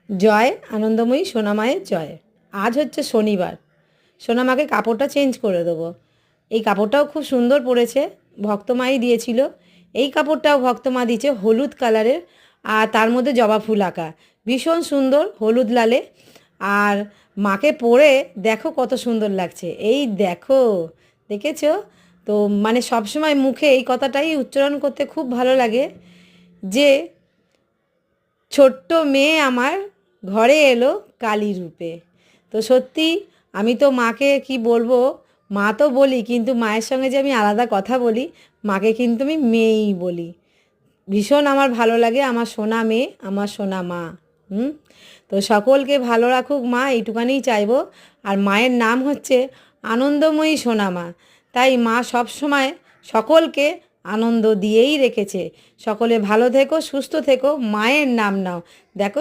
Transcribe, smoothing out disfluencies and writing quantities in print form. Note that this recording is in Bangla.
জয় আনন্দময়ী সোনামায়ের জয়। আজ হচ্ছে শনিবার, সোনামাকে কাপড়টা চেঞ্জ করে দেবো। এই কাপড়টাও খুব সুন্দর পড়েছে, ভক্তমাই দিয়েছিল। এই কাপড়টাও ভক্তমা দিয়েছে হলুদ কালারের, আর তার মধ্যে জবা ফুল আঁকা, ভীষণ সুন্দর হলুদ লালে। আর মাকে পরে দেখো কত সুন্দর লাগছে, এই দেখো, দেখেছো তো? মানে সবসময় মুখে এই কথাটাই উচ্চারণ করতে খুব ভালো লাগে যে ছোট্ট মেয়ে আমার ঘরে এলো কালী রূপে। তো সত্যি আমি তো মাকে কি বলবো, মা তো বলি, কিন্তু মায়ের সঙ্গে যে আমি আলাদা কথা বলি, মাকে কিন্তু আমি মেয়েই বলি। ভীষণ আমার ভালো লাগে আমার সোনা মেয়ে, আমার সোনা মা। হুম। তো সকলকে ভালো রাখুক মা, এইটুকানিই চাইবো। আর মায়ের নাম হচ্ছে আনন্দময়ী সোনা মা, তাই মা সব সময় সকলকে আনন্দ দিয়েই রেখেছে। সকলে ভালো থেকো, সুস্থ থেকো, মায়ের নাম নাও। দেখো